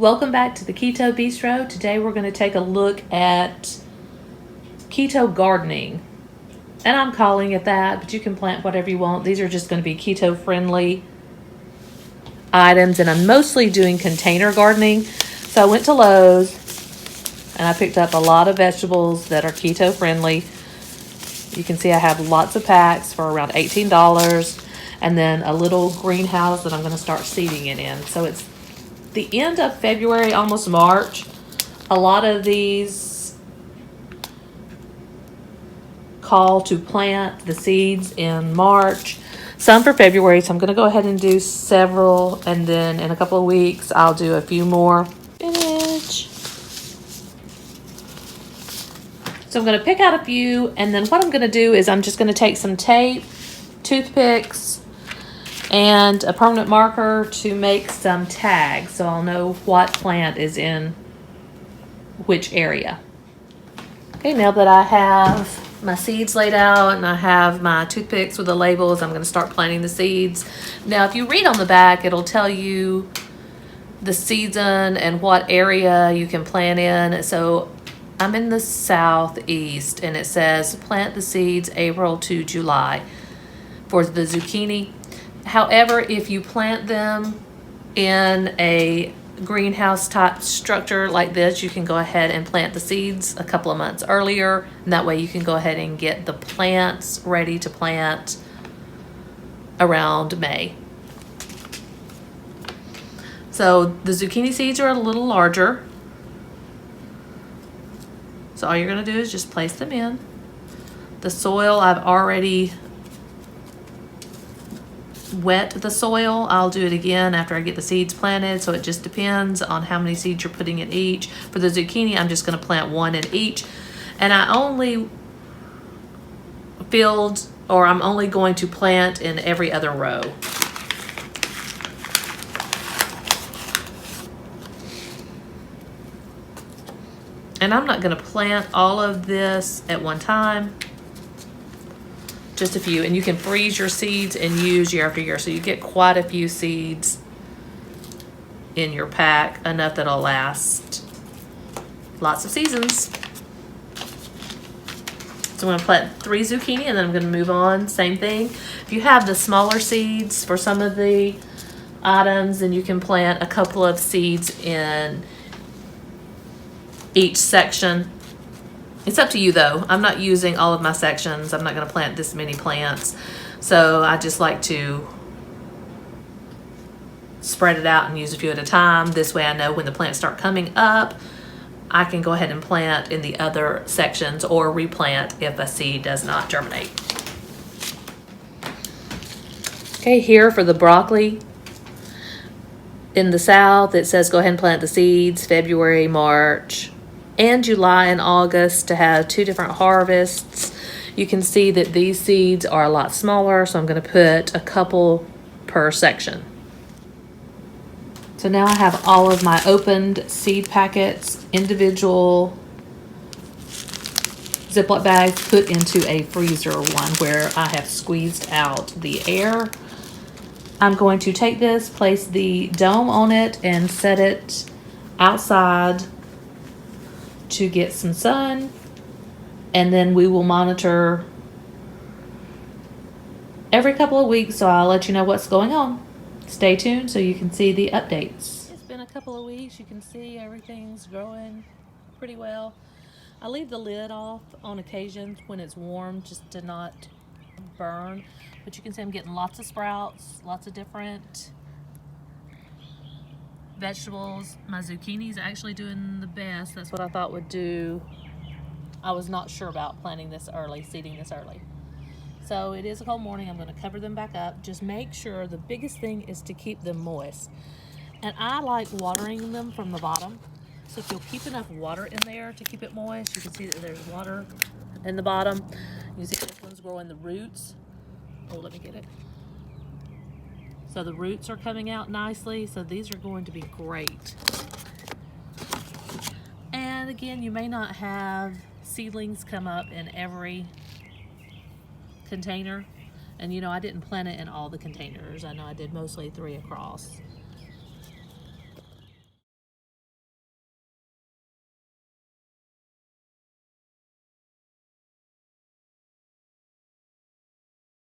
Welcome back to the Keto Bistro. Today we're going to take a look at keto gardening. And I'm calling it that, but you can plant whatever you want. These are just going to be keto friendly items, and I'm mostly doing container gardening. So I went to Lowe's and I picked up a lot of vegetables that are keto friendly. You can see I have lots of packs for around $18, and then a little greenhouse that I'm going to start seeding it in. So it's the end of February, almost March. A lot of these call to plant the seeds in March, some for February. So I'm going to go ahead and do several, and then in a couple of weeks I'll do a few more. Finish. So I'm going to pick out a few, and then what I'm going to do is I'm just going to take some tape, toothpicks, and a permanent marker to make some tags so I'll know what plant is in which area. Okay, now that I have my seeds laid out and I have my toothpicks with the labels, I'm going to start planting the seeds. Now, if you read on the back, it'll tell you the season and what area you can plant in. So I'm in the southeast, and it says plant the seeds April to July for the zucchini. However, if you plant them in a greenhouse type structure like this, you can go ahead and plant the seeds a couple of months earlier, and that way you can go ahead and get the plants ready to plant around May. So the zucchini seeds are a little larger. So all you're going to do is just place them in. The soil, I've already wet the soil. I'll do it again after I get the seeds planted, so it just depends on how many seeds you're putting in each. For the zucchini, I'm just going to plant one in each, and I'm only going to plant in every other row. And I'm not going to plant all of this at one time, just a few. And you can freeze your seeds and use year after year, so you get quite a few seeds in your pack, enough that'll last lots of seasons. So I'm going to plant 3 zucchini, and then I'm going to move on. Same thing. If you have the smaller seeds for some of the items, then you can plant a couple of seeds in each section. It's up to you though. I'm not using all of my sections. I'm not going to plant this many plants. So I just like to spread it out and use a few at a time. This way I know when the plants start coming up, I can go ahead and plant in the other sections or replant if a seed does not germinate. Okay, here for the broccoli. In the south, it says go ahead and plant the seeds February, March, and July and August to have 2 different harvests. You can see that these seeds are a lot smaller, so I'm going to put a couple per section. So now I have all of my opened seed packets, individual Ziploc bags, put into a freezer one where I have squeezed out the air. I'm going to take this, place the dome on it, and set it outside to get some sun, and then we will monitor every couple of weeks, so I'll let you know what's going on. Stay tuned so you can see the updates. It's been a couple of weeks. You can see everything's growing pretty well. I leave the lid off on occasions when it's warm just to not burn, but you can see I'm getting lots of sprouts, lots of different vegetables. My zucchini's actually doing the best. That's what I thought would do. I was not sure about planting this early, seeding this early. So it is a cold morning. I'm going to cover them back up. Just make sure, the biggest thing is to keep them moist. And I like watering them from the bottom. So if you'll keep enough water in there to keep it moist, you can see that there's water in the bottom. You see this one's growing the roots. Oh, let me get it. So the roots are coming out nicely, so these are going to be great. And again, you may not have seedlings come up in every container. And you know, I didn't plant it in all the containers. I know I did mostly 3 across.